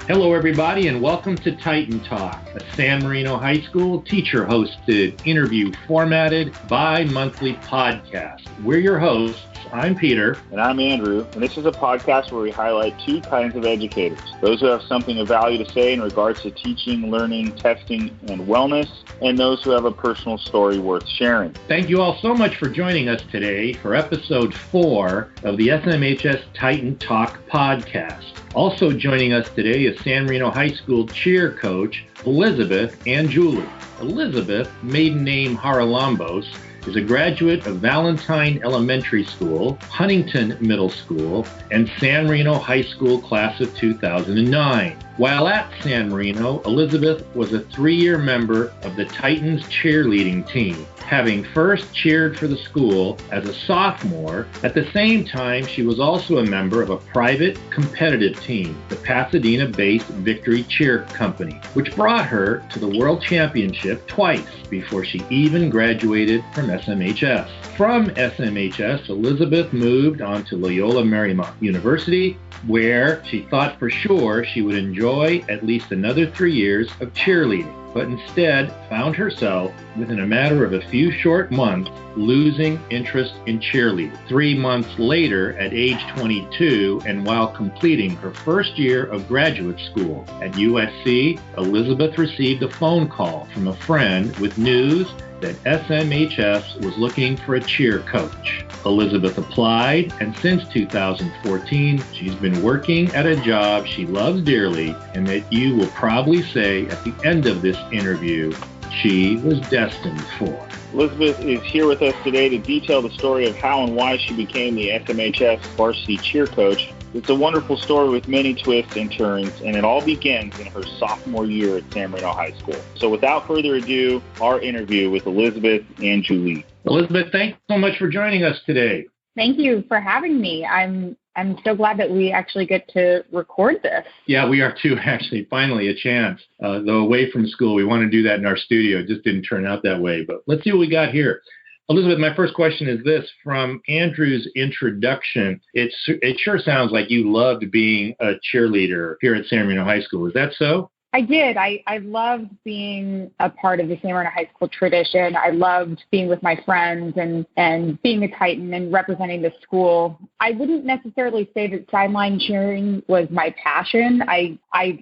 Hello, everybody, and welcome to Titan Talk, a San Marino High School teacher-hosted, interview-formatted, bi-monthly podcast. We're your hosts. I'm Peter. And I'm Andrew. And this is a podcast where we highlight two kinds of educators. Those who have something of value to say in regards to teaching, learning, testing, and wellness, and those who have a personal story worth sharing. Thank you all so much for joining us today for episode 4 of the SMHS Titan Talk podcast. Also joining us today is San Marino High School cheer coach Elizabeth Angiuli. Elizabeth, maiden name Haralambos, is a graduate of Valentine Elementary School, Huntington Middle School, and San Marino High School class of 2009. While at San Marino, Elizabeth was a 3-year member of the Titans cheerleading team, having first cheered for the school as a sophomore. At the same time, she was also a member of a private competitive team, the Pasadena-based Victory Cheer Company, which brought her to the World Championship twice before she even graduated from SMHS. From SMHS, Elizabeth moved on to Loyola Marymount University, where she thought for sure she would enjoy at least another 3 years of cheerleading, but instead found herself, within a matter of a few short months, losing interest in cheerleading. 3 months later, at age 22, and while completing her first year of graduate school at USC, Elizabeth received a phone call from a friend with news that SMHS was looking for a cheer coach. Elizabeth applied, and since 2014, she's been working at a job she loves dearly, and that you will probably say at the end of this interview, she was destined for. Elizabeth is here with us today to detail the story of how and why she became the SMHS varsity cheer coach. It's a wonderful story with many twists and turns, and it all begins in her sophomore year at San Marino High School. So without further ado, our interview with Elizabeth Angiuli. Elizabeth, thanks so much for joining us today. Thank you for having me. I'm so glad that we actually get to record this. Yeah, we are too, actually. Finally, a chance. Though away from school, we want to do that in our studio. It just didn't turn out that way. But let's see what we got here. Elizabeth, my first question is this. From Andrew's introduction, it sure sounds like you loved being a cheerleader here at San Marino High School. Is that so? I did. I loved being a part of the San Marino High School tradition. I loved being with my friends and being a Titan and representing the school. I wouldn't necessarily say that sideline cheering was my passion. I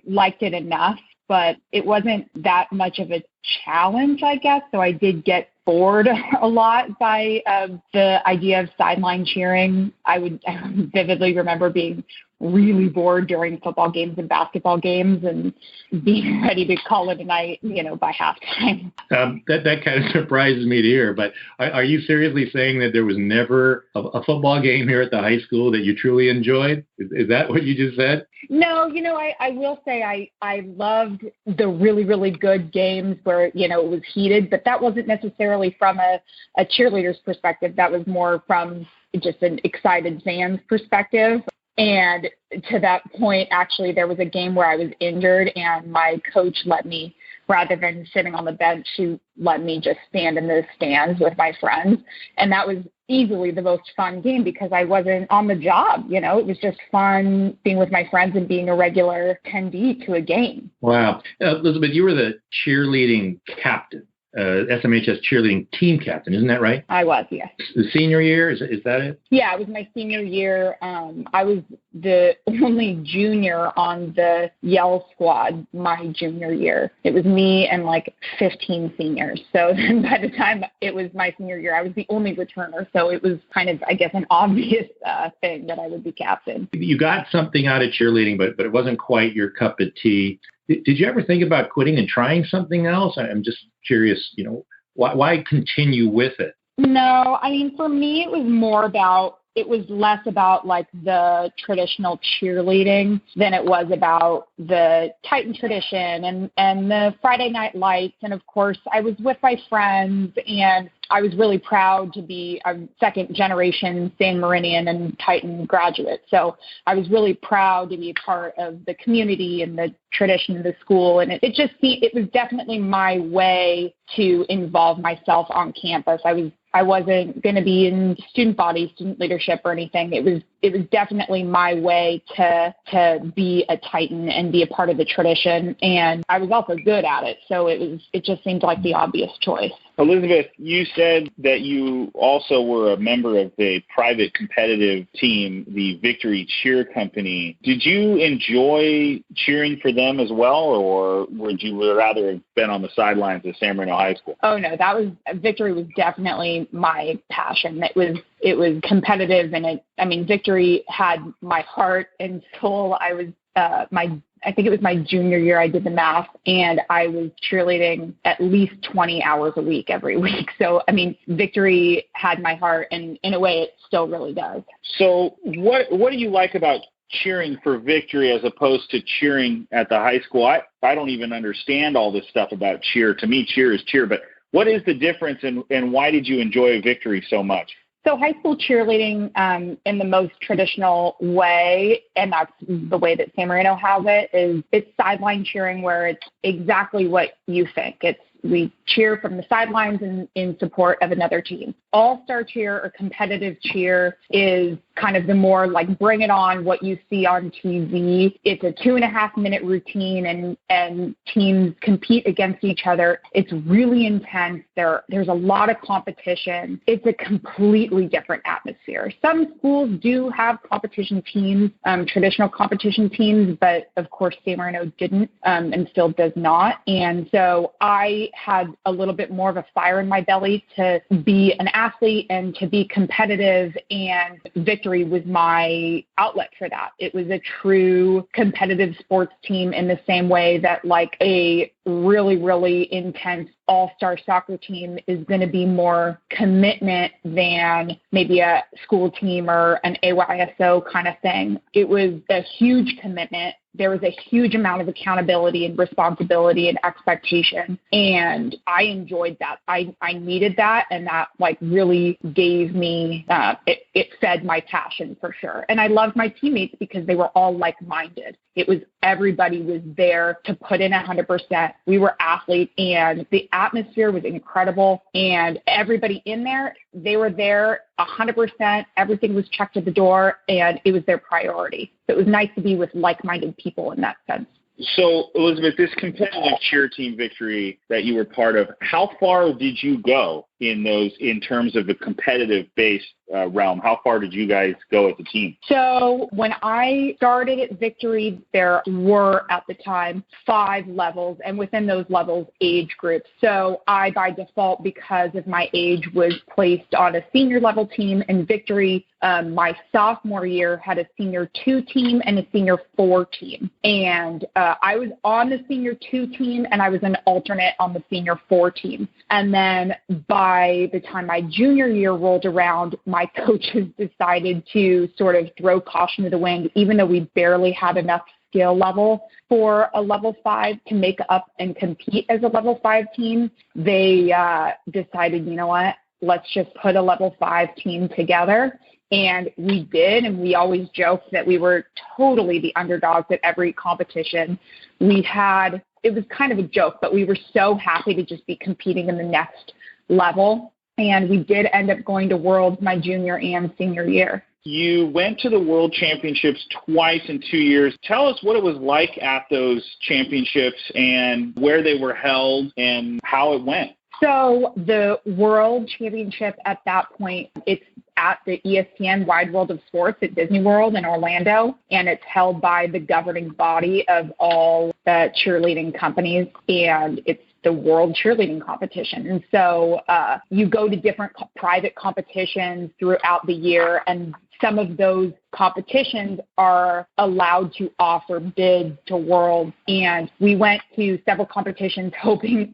liked it enough, but it wasn't that much of a challenge, I guess. So I did get bored a lot by the idea of sideline cheering. I vividly remember being really bored during football games and basketball games and being ready to call it a night, by halftime. That kind of surprises me to hear, but are you seriously saying that there was never a football game here at the high school that you truly enjoyed? Is that what you just said? No, I will say I loved the really, really good games where, it was heated, but that wasn't necessarily from a cheerleader's perspective. That was more from just an excited fan's perspective. And to that point, actually, there was a game where I was injured and my coach let me, rather than sitting on the bench, she let me just stand in the stands with my friends. And that was easily the most fun game because I wasn't on the job. It was just fun being with my friends and being a regular attendee to a game. Wow. Elizabeth, you were the cheerleading captain. SMHS cheerleading team captain, isn't that right? I was, yes. The senior year, is that it? Yeah, it was my senior year. I was the only junior on the Gayl squad my junior year. It was me and 15 seniors. So then by the time it was my senior year, I was the only returner. So it was kind of, I guess, an obvious thing that I would be captain. You got something out of cheerleading, but it wasn't quite your cup of tea. Did you ever think about quitting and trying something else? I'm just curious, why continue with it? No, for me, it was less about the traditional cheerleading than it was about the Titan tradition and the Friday night lights. And of course, I was with my friends and I was really proud to be a second generation San Marinian and Titan graduate. So I was really proud to be a part of the community and the tradition in the school. And it was definitely my way to involve myself on campus. I wasn't going to be in student body, student leadership or anything. It was definitely my way to be a Titan and be a part of the tradition. And I was also good at it. So it just seemed like the obvious choice. Elizabeth, you said that you also were a member of a private competitive team, the Victory Cheer Company. Did you enjoy cheering for them as well, or would you rather have been on the sidelines at San Marino High School? Oh, no, Victory was definitely my passion. It was competitive, and Victory had my heart and soul. I think it was my junior year, I did the math, and I was cheerleading at least 20 hours a week every week. So, Victory had my heart, and in a way it still really does. So what do you like about cheering for Victory as opposed to cheering at the high school? I don't even understand all this stuff about cheer. To me, cheer is cheer, but what is the difference, and why did you enjoy Victory so much? So high school cheerleading in the most traditional way, and that's the way that San Marino has it, it's sideline cheering, where it's exactly what you think. We cheer from the sidelines in support of another team. All-star cheer or competitive cheer is kind of the more like bring it on, what you see on TV. It's a 2.5-minute routine, and teams compete against each other. It's really intense. There's a lot of competition. It's a completely different atmosphere. Some schools do have competition teams, traditional competition teams, but of course San Marino didn't and still does not. And so I had a little bit more of a fire in my belly to be an athlete and to be competitive, and Victory was my outlet for that. It was a true competitive sports team in the same way that like a really, really intense all-star soccer team is going to be more commitment than maybe a school team or an AYSO kind of thing. It was a huge commitment. There was a huge amount of accountability and responsibility and expectation, and I enjoyed that. I needed that, and that like really gave me, it fed my passion for sure. And I loved my teammates because they were all like-minded. Everybody was there to put in 100%. We were athletes, and the atmosphere was incredible, and everybody in there, they were there 100%. Everything was checked at the door, and it was their priority. So it was nice to be with like-minded people in that sense. So, Elizabeth, this competitive cheer team Victory that you were part of, how far did you go in terms of the competitive-based realm? How far did you guys go as a team? So when I started at Victory, there were at the time 5 levels, and within those levels, age groups. So I, by default, because of my age, was placed on a senior level team, and Victory, my sophomore year, had a senior 2 team and a senior 4 team. And I was on the senior 2 team, and I was an alternate on the senior 4 team. And then by the time my junior year rolled around, my coaches decided to sort of throw caution to the wind, even though we barely had enough skill level for a level 5 to make up and compete as a level 5 team. They decided, you know what, let's just put a level 5 team together. And we did, and we always joked that we were totally the underdogs at every competition. It was kind of a joke, but we were so happy to just be competing in the next level. And we did end up going to Worlds my junior and senior year. You went to the World Championships twice in 2 years. Tell us what it was like at those championships and where they were held and how it went. So the World Championship at that point, it's at the ESPN Wide World of Sports at Disney World in Orlando, and it's held by the governing body of all the cheerleading companies, and it's the World Cheerleading Competition. And so you go to different private competitions throughout the year, and some of those competitions are allowed to offer bids to Worlds. And we went to several competitions hoping,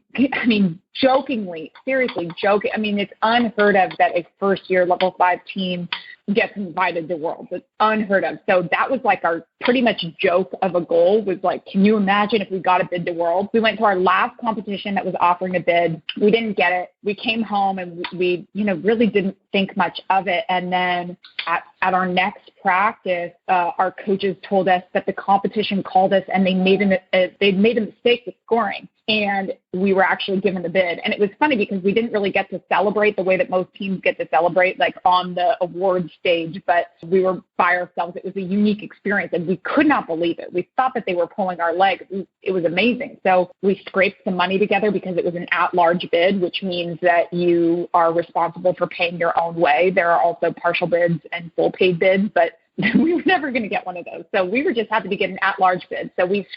jokingly, seriously joking. It's unheard of that a first-year level 5 team gets invited to Worlds. It's unheard of. So that was like our pretty much joke of a goal, was like, can you imagine if we got a bid to Worlds? We went to our last competition that was offering a bid. We didn't get it. We came home and we really didn't think much of it. And then at at our next practice, our coaches told us that the competition called us and they'd made a mistake with scoring. And we were actually given the bid. And it was funny because we didn't really get to celebrate the way that most teams get to celebrate, like on the award stage, but we were by ourselves. It was a unique experience and we could not believe it. We thought that they were pulling our leg. It was amazing. So we scraped some money together because it was an at-large bid, which means that you are responsible for paying your own way. There are also partial bids and full paid bids, but we were never going to get one of those. So we were just happy to get an at-large bid. So we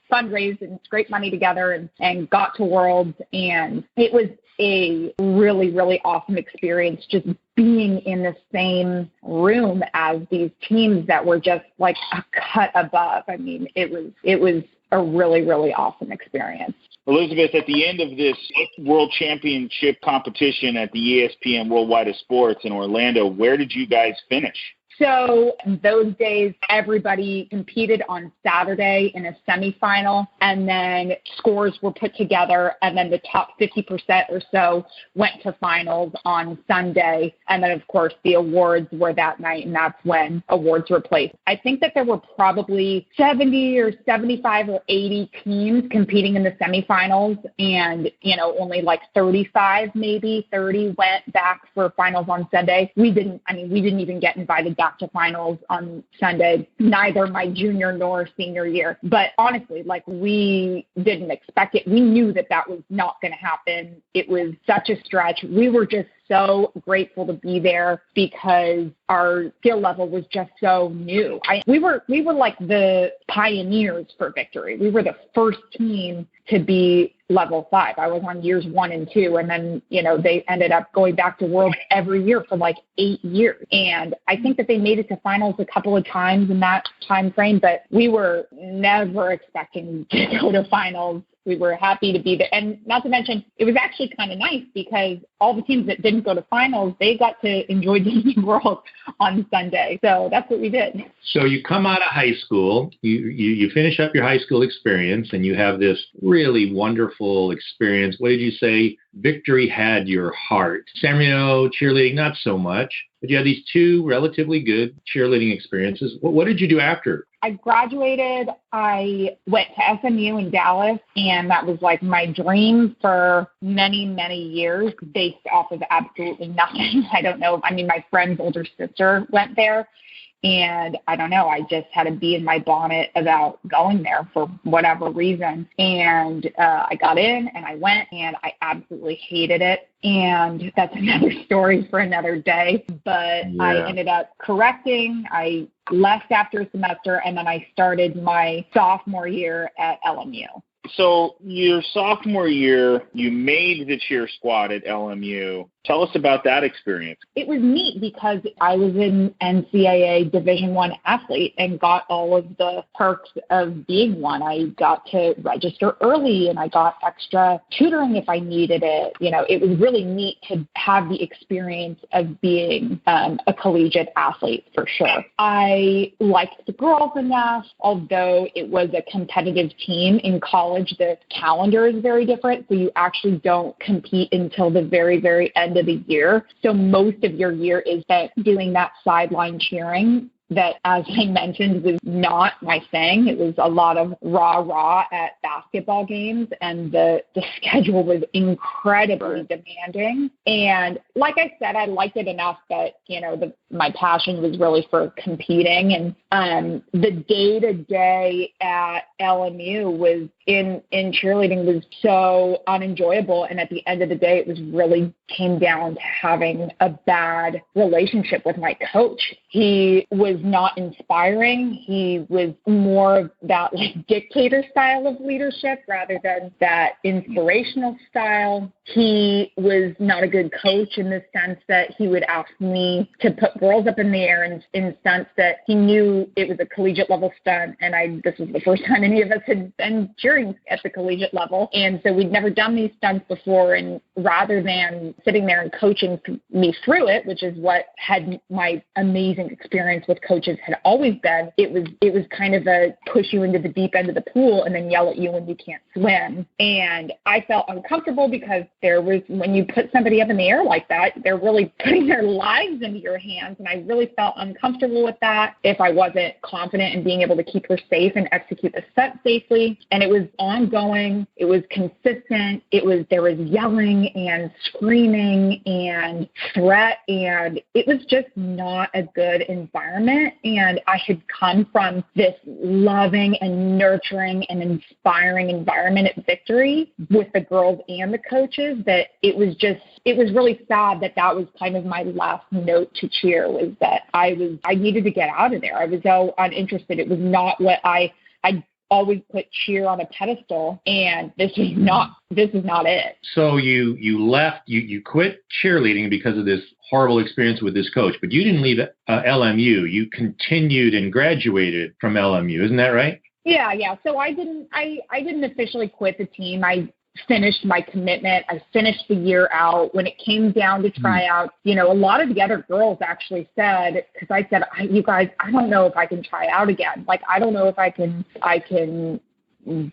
fundraised and scraped money together and got to Worlds. And it was a really, really awesome experience just being in the same room as these teams that were just like a cut above. I mean, it was a really, really awesome experience. Elizabeth, at the end of this World Championship competition at the ESPN Worldwide of Sports in Orlando, where did you guys finish? So those days, everybody competed on Saturday in a semifinal, and then scores were put together, and then the top 50% or so went to finals on Sunday. And then, of course, the awards were that night, and that's when awards were placed. I think that there were probably 70 or 75 or 80 teams competing in the semifinals, and, only like 35, maybe 30 went back for finals on Sunday. We didn't even get invited back to finals on Sunday, neither my junior nor senior year. But honestly, we didn't expect it. We knew that was not going to happen. It was such a stretch. We were just so grateful to be there because our skill level was just so new. We were like the pioneers for victory. We were the first team to be level 5. I was on years 1 and 2, and then they ended up going back to Worlds every year for like 8 years. And I think that they made it to finals a couple of times in that time frame, but we were never expecting to go to finals. We were happy to be there. And not to mention, it was actually kind of nice because all the teams that didn't go to finals, they got to enjoy Disney World on Sunday. So that's what we did. So you come out of high school, you finish up your high school experience, and you have this really wonderful experience. What did you say? Victory had your heart. San Marino cheerleading, not so much. But you had these 2 relatively good cheerleading experiences. What did you do after? I graduated. I went to SMU in Dallas, and that was like my dream for many, many years based off of absolutely nothing. I don't know. I mean, my friend's older sister went there, and I don't know. I just had a bee in my bonnet about going there for whatever reason. And I got in and I went, and I absolutely hated it. And that's another story for another day. But yeah. I ended up correcting. I left after a semester, and then I started my sophomore year at LMU. So your sophomore year, you made the cheer squad at LMU. Tell us about that experience. It was neat because I was an NCAA Division I athlete and got all of the perks of being one. I got to register early, and I got extra tutoring if I needed it. It was really neat to have the experience of being a collegiate athlete for sure. I liked the girls enough, although it was a competitive team. In college, the calendar is very different, so you actually don't compete until the very, very end of the year. So most of your year is spent doing that sideline cheering that, as I mentioned, was not my thing. It was a lot of rah-rah at basketball games, and the schedule was incredibly demanding. And like I said, I liked it enough that, my passion was really for competing. And the day-to-day at LMU was in cheerleading was so unenjoyable. And at the end of the day, it was really came down to having a bad relationship with my coach. He was not inspiring. He was more of that dictator style of leadership rather than that inspirational style. He was not a good coach in the sense that he would ask me to put girls up in the air in the sense that he knew it was a collegiate level stunt, and this was the first time any of us had been cheering at the collegiate level, and so we'd never done these stunts before. And rather than sitting there and coaching me through it, which is what had my amazing experience with coaches had always been. It was kind of a push you into the deep end of the pool and then yell at you when you can't swim. And I felt uncomfortable because when you put somebody up in the air like that, they're really putting their lives into your hands. And I really felt uncomfortable with that if I wasn't confident in being able to keep her safe and execute the set safely. And it was ongoing. It was consistent. There was yelling and screaming and threat, and it was just not a good environment. And I had come from this loving and nurturing and inspiring environment at Victory with the girls and the coaches that it was really sad that was kind of my last note to cheer, was that I needed to get out of there. I was so uninterested. It was not what I always put cheer on a pedestal, and this is not it. So you left, you quit cheerleading because of this horrible experience with this coach, but you didn't leave LMU. You continued and graduated from LMU. Isn't that right? Yeah. So I didn't officially quit the team. I finished my commitment. I finished the year out. When it came down to tryouts, a lot of the other girls actually said, because I said, you guys, I don't know if I can try out again. Like, I don't know if I can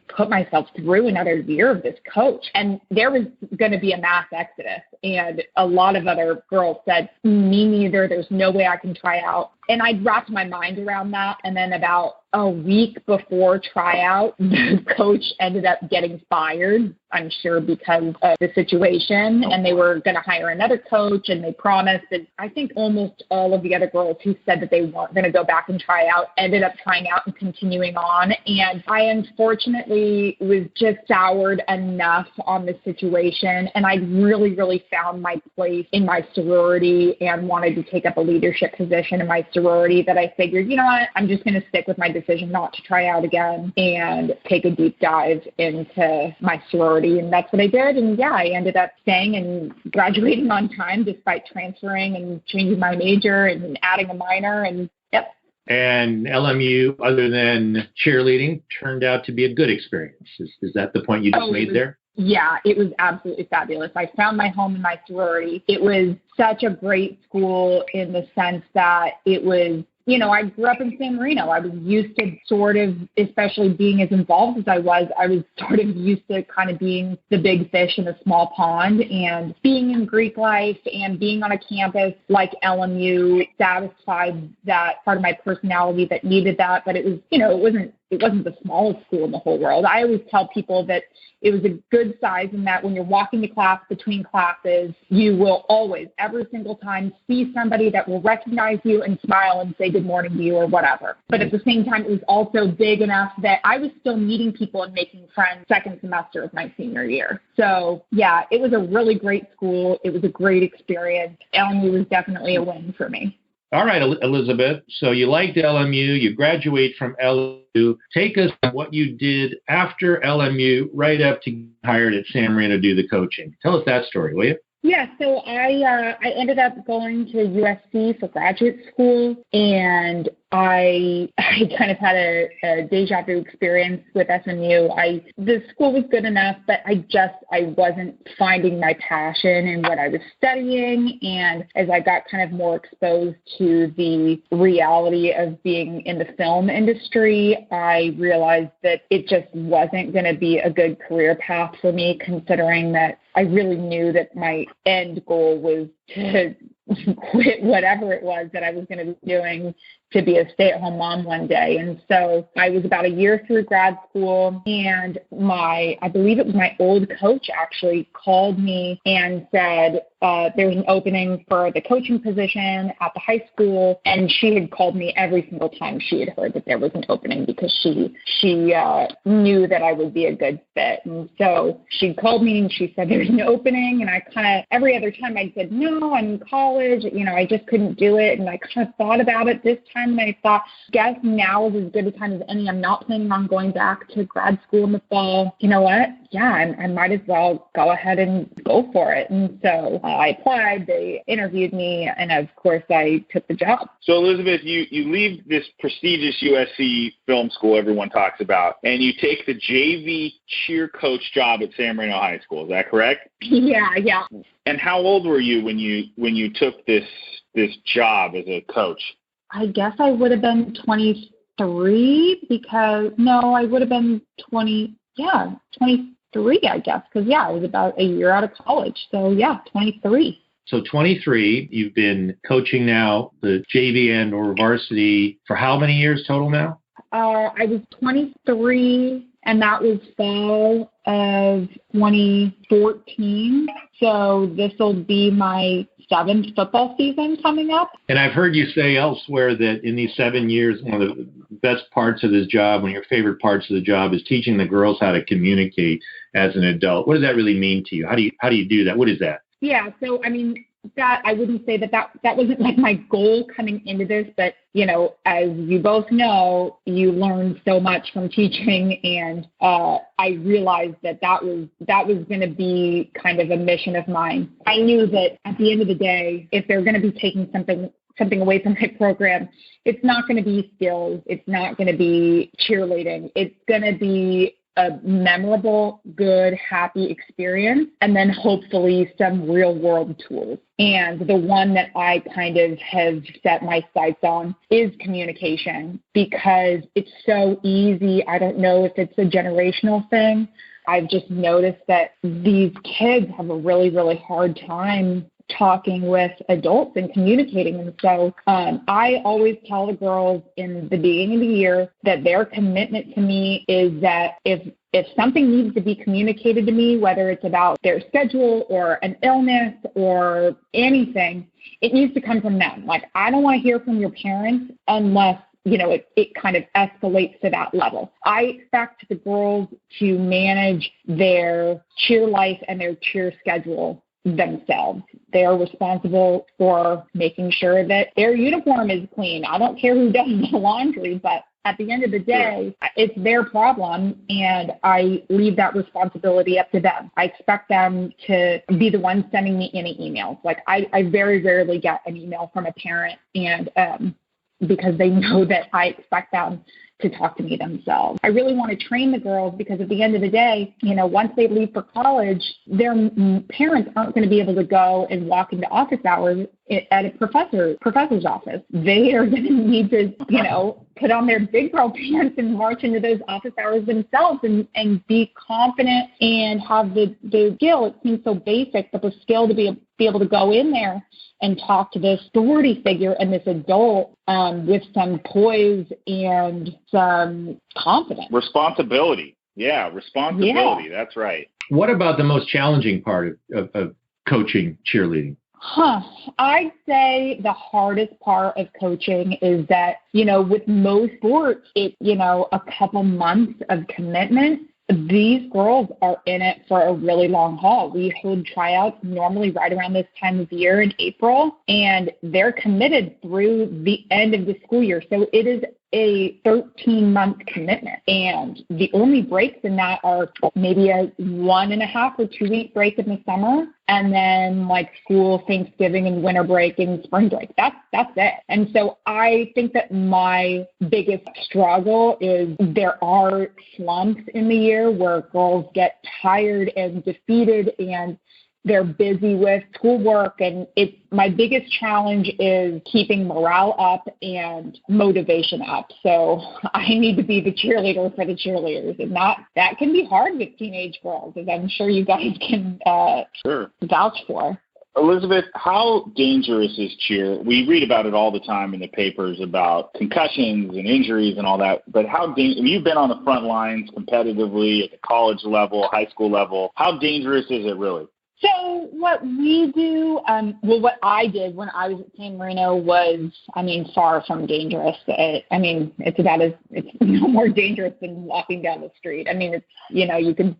put myself through another year of this coach. And there was going to be a mass exodus. And a lot of other girls said, me neither. There's no way I can try out. And I'd wrapped my mind around that. And then about a week before tryout, the coach ended up getting fired, I'm sure because of the situation. And they were going to hire another coach, and they promised. And I think almost all of the other girls who said that they weren't going to go back and try out ended up trying out and continuing on. And I unfortunately was just soured enough on the situation. And I really, really found my place in my sorority and wanted to take up a leadership position in my sorority that I figured, you know what, I'm just going to stick with my decision not to try out again and take a deep dive into my sorority. And that's what I did. And yeah, I ended up staying and graduating on time despite transferring and changing my major and adding a minor. And yep. And LMU, other than cheerleading, turned out to be a good experience. Is that the point you just made there? Yeah, it was absolutely fabulous. I found my home in my sorority. It was such a great school in the sense that it was, I grew up in San Marino. I was used to sort of, especially being as involved as I was sort of used to kind of being the big fish in a small pond, and being in Greek life and being on a campus like LMU satisfied that part of my personality that needed that. But it was, it wasn't the smallest school in the whole world. I always tell people that it was a good size in that when you're walking to class between classes, you will always, every single time, see somebody that will recognize you and smile and say good morning to you or whatever. But at the same time, it was also big enough that I was still meeting people and making friends second semester of my senior year. So yeah, it was a really great school. It was a great experience. LMU was definitely a win for me. All right, Elizabeth. So you liked LMU. You graduate from LMU. Take us on what you did after LMU, right up to getting hired at San Marino to do the coaching. Tell us that story, will you? Yeah, so I ended up going to USC for graduate school, and I kind of had a deja vu experience with SMU. The school was good enough, but I wasn't finding my passion in what I was studying. And as I got kind of more exposed to the reality of being in the film industry, I realized that it just wasn't going to be a good career path for me, considering that I really knew that my end goal was to quit whatever it was that I was going to be doing to be a stay-at-home mom one day. And so I was about a year through grad school, and I believe it was my old coach actually called me and said there was an opening for the coaching position at the high school, and she had called me every single time she had heard that there was an opening because she knew that I would be a good fit. And so she called me and she said there's an opening, and I kind of, every other time I said, no, I'm in college, I just couldn't do it. And I kind of thought about it this time, and I thought, guess now is as good a time as any. I'm not planning on going back to grad school in the fall. You know what? Yeah, I might as well go ahead and go for it. And so I applied, they interviewed me, and of course I took the job. So Elizabeth, you leave this prestigious USC film school everyone talks about, and you take the JV cheer coach job at San Marino High School. Is that correct? Yeah. And how old were you when you took this job as a coach? I guess I would have been 23 because, no, I would have been 23, I guess, because, I was about a year out of college. So, 23. So 23, you've been coaching now, the JV and or varsity, for how many years total now? I was 23, and that was fall of 2014. So this will be my 7th football season coming up. And I've heard you say elsewhere that in these 7 years, one of the best parts of this job, one of your favorite parts of the job, is teaching the girls how to communicate as an adult. What does that really mean to you? How do you do that? What is that? Yeah, so that I wouldn't say that wasn't like my goal coming into this, but as you both know, you learn so much from teaching, and I realized that was going to be kind of a mission of mine. I knew that at the end of the day, if they're going to be taking something away from my program, it's not going to be skills, it's not going to be cheerleading, it's going to be a memorable, good, happy experience, and then hopefully some real world tools. And the one that I kind of have set my sights on is communication, because it's so easy. I don't know if it's a generational thing. I've just noticed that these kids have a really, really hard time talking with adults and communicating. And so I always tell the girls in the beginning of the year that their commitment to me is that if something needs to be communicated to me, whether it's about their schedule or an illness or anything, it needs to come from them. Like, I don't want to hear from your parents unless it kind of escalates to that level. I expect the girls to manage their cheer life and their cheer schedule themselves. They are responsible for making sure that their uniform is clean. I don't care who does the laundry, but at the end of the day, it's their problem, and I leave that responsibility up to them. I expect them to be the ones sending me any emails. Like, I very rarely get an email from a parent, and because they know that I expect them to talk to me themselves. I really want to train the girls, because at the end of the day, once they leave for college, their parents aren't going to be able to go and walk into office hours at a professor's office. They are going to need to, put on their big girl pants and march into those office hours themselves and be confident and have the skill. It seems so basic, but the skill to be able to go in there and talk to this authority figure and this adult with some poise and some confidence. Responsibility. Yeah, responsibility. Yeah. That's right. What about the most challenging part of coaching cheerleading? I'd say the hardest part of coaching is that, with most sports, it's, a couple months of commitment. These girls are in it for a really long haul. We hold tryouts normally right around this time of year in April, and they're committed through the end of the school year. So it is a 13-month commitment, and the only breaks in that are maybe a 1.5 or 2 week break in the summer, and then like school, Thanksgiving, and winter break and spring break. That's it. And so I think that my biggest struggle is there are slumps in the year where girls get tired and defeated, and they're busy with schoolwork, and my biggest challenge is keeping morale up and motivation up. So I need to be the cheerleader for the cheerleaders, and that can be hard with teenage girls, as I'm sure you guys can vouch for. Elizabeth, how dangerous is cheer? We read about it all the time in the papers about concussions and injuries and all that, but you've been on the front lines competitively at the college level, high school level. How dangerous is it really? So what we do, what I did when I was at San Marino was, far from dangerous. It's no more dangerous than walking down the street. It's, you can,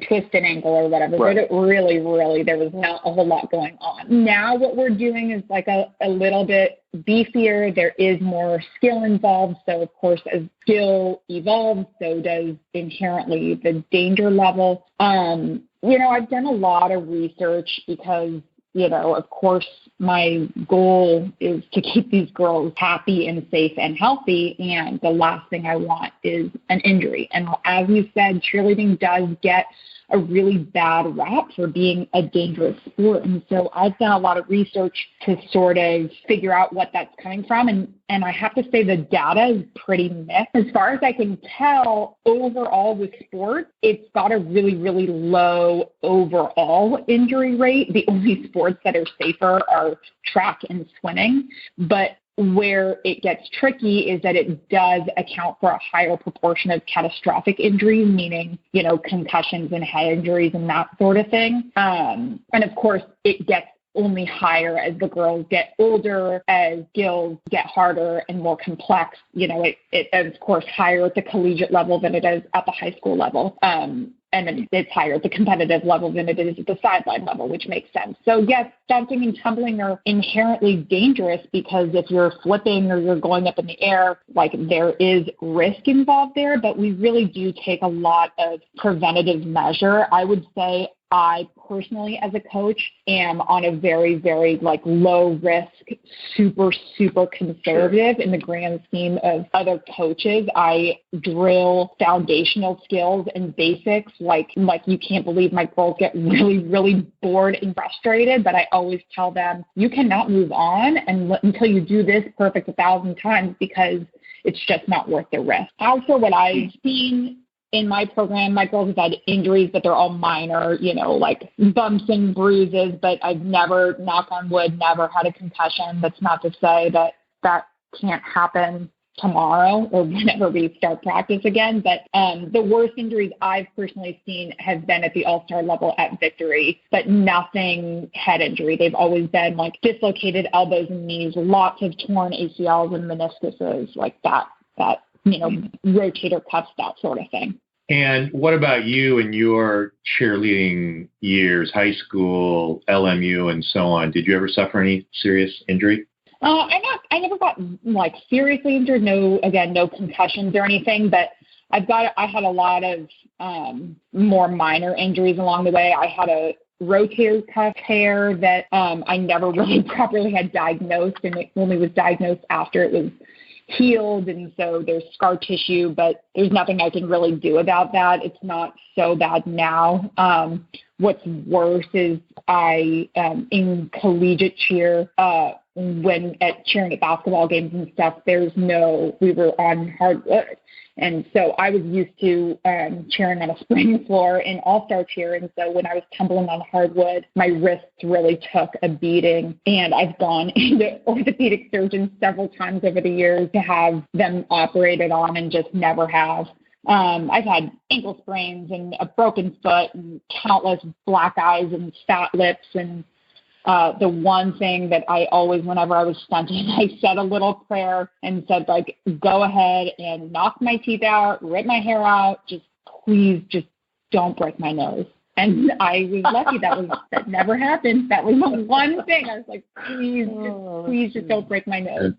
twist an ankle or whatever, right. But it really, there was not a whole lot going on. Now what we're doing is like a little bit beefier. There is more skill involved. So of course, as skill evolves, so does inherently the danger level. I've done a lot of research because, of course, my goal is to keep these girls happy and safe and healthy. And the last thing I want is an injury. And as you said, cheerleading does get a really bad rap for being a dangerous sport. And so I've done a lot of research to sort of figure out what that's coming from. And I have to say the data is pretty mixed. As far as I can tell, overall with sports, it's got a really, really low overall injury rate. The only sports that are safer are track and swimming. But where it gets tricky is that it does account for a higher proportion of catastrophic injuries, meaning, concussions and head injuries and that sort of thing. And of course, it gets only higher as the girls get older, as skills get harder and more complex. It is, of course, higher at the collegiate level than it is at the high school level. And then it's higher at the competitive level than it is at the sideline level, which makes sense. So yes, stunting and tumbling are inherently dangerous because if you're flipping or you're going up in the air, there is risk involved there, but we really do take a lot of preventative measure. I would say I personally, as a coach, am on a very, very low risk, super, super conservative in the grand scheme of other coaches. I drill foundational skills and basics like you can't believe my girls get really, really bored and frustrated, but I always tell them you cannot move on until you do this perfect 1,000 times because it's just not worth the risk. Also, what I've seen in my program, my girls have had injuries, but they're all minor, bumps and bruises, but I've never, knock on wood, never had a concussion. That's not to say that that can't happen tomorrow or whenever we start practice again. But the worst injuries I've personally seen have been at the all-star level at Victory, but nothing head injury. They've always been dislocated elbows and knees, lots of torn ACLs and meniscuses, that rotator cuffs, that sort of thing. And what about you and your cheerleading years, high school, LMU, and so on? Did you ever suffer any serious injury? I never got seriously injured. No concussions or anything, but I had a lot of more minor injuries along the way. I had a rotator cuff tear that I never really properly had diagnosed, and it only was diagnosed after it was healed, and so there's scar tissue, but there's nothing I can really do about that. It's not so bad now. What's worse is I, in collegiate cheer, when cheering at basketball games and stuff, we were on hardwood. And so I was used to cheering on a spring floor in all-star cheer. And so when I was tumbling on hardwood, my wrists really took a beating. And I've gone into orthopedic surgeons several times over the years to have them operated on and just never have. I've had ankle sprains and a broken foot and countless black eyes and fat lips. And the one thing that I always, whenever I was stunting, I said a little prayer and said, go ahead and knock my teeth out, rip my hair out, please don't break my nose. And I was lucky that never happened. That was the one thing. I was like, please just don't break my nose.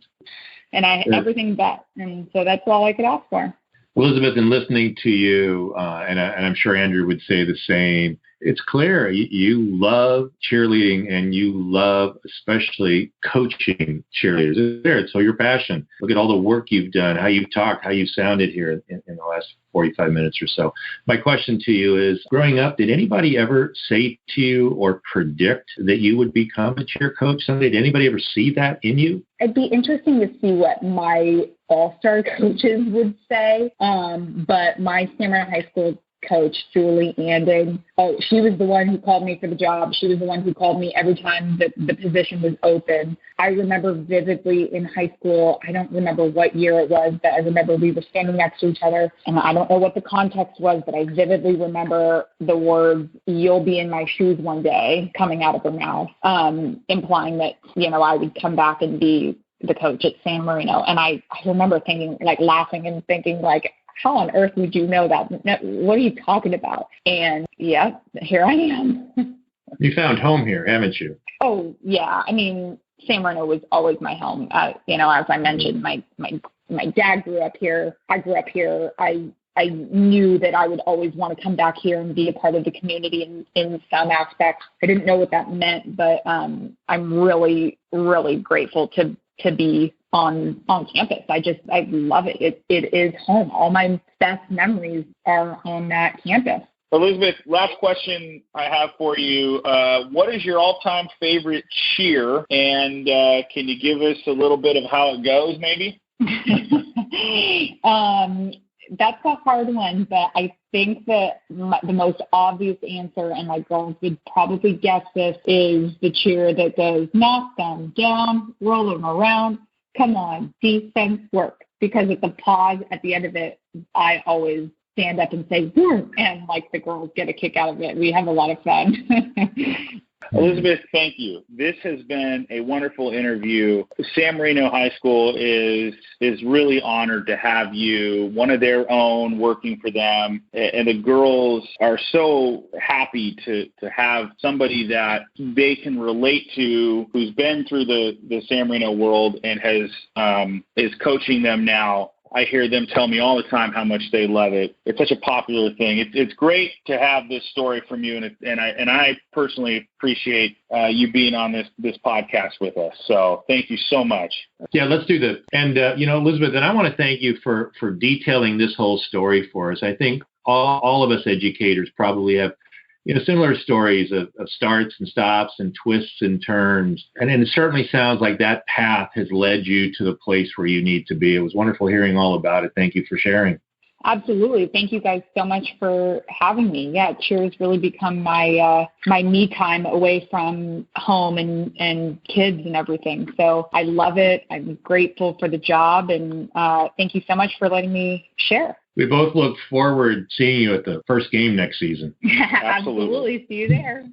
And everything but. And so that's all I could ask for. Elizabeth, in listening to you, and I'm sure Andrew would say the same, it's clear you love cheerleading and you love especially coaching cheerleaders. It's there. It's so your passion. Look at all the work you've done, how you've talked, how you sounded here in the last 45 minutes or so. My question to you is, growing up, did anybody ever say to you or predict that you would become a cheer coach someday? Did anybody ever see that in you? It'd be interesting to see what my all-star coaches would say, but my San Marino High School coach, Julie Anding, she was the one who called me for the job. She was the one who called me every time the position was open. I remember vividly in high school, I don't remember what year it was, but I remember we were standing next to each other, and I don't know what the context was, but I vividly remember the words, "You'll be in my shoes one day," coming out of her mouth, implying that, I would come back and be the coach at San Marino. And I remember thinking, laughing and thinking, how on earth would you know that? What are you talking about? And yeah, here I am. You found home here, haven't you? Oh, yeah. I mean, San Marino was always my home. As I mentioned, my dad grew up here. I grew up here. I knew that I would always want to come back here and be a part of the community in some aspects. I didn't know what that meant, but I'm really, really grateful to be on campus. I love it. It is home. All my best memories are on that campus. Elizabeth, last question I have for you. What is your all-time favorite cheer? And can you give us a little bit of how it goes, maybe? That's a hard one, but I think that the most obvious answer, and my girls would probably guess this, is the cheer that goes, knock them down, roll them around, come on, defense work. Because at the pause at the end of it, I always stand up and say, work, and like the girls get a kick out of it. We have a lot of fun. Elizabeth, thank you. This has been a wonderful interview. San Marino High School is really honored to have you, one of their own, working for them. And the girls are so happy to have somebody that they can relate to, who's been through the San Marino world and is coaching them now. I hear them tell me all the time how much they love it. It's such a popular thing. It's great to have this story from you, and I personally appreciate you being on this podcast with us. So thank you so much. Yeah, let's do that. And Elizabeth, and I want to thank you for detailing this whole story for us. I think all of us educators probably have similar stories of starts and stops and twists and turns. And it certainly sounds like that path has led you to the place where you need to be. It was wonderful hearing all about it. Thank you for sharing. Absolutely. Thank you guys so much for having me. Yeah, cheer has really become my me time away from home and kids and everything. So I love it. I'm grateful for the job. And thank you so much for letting me share. We both look forward to seeing you at the first game next season. Absolutely. See you there.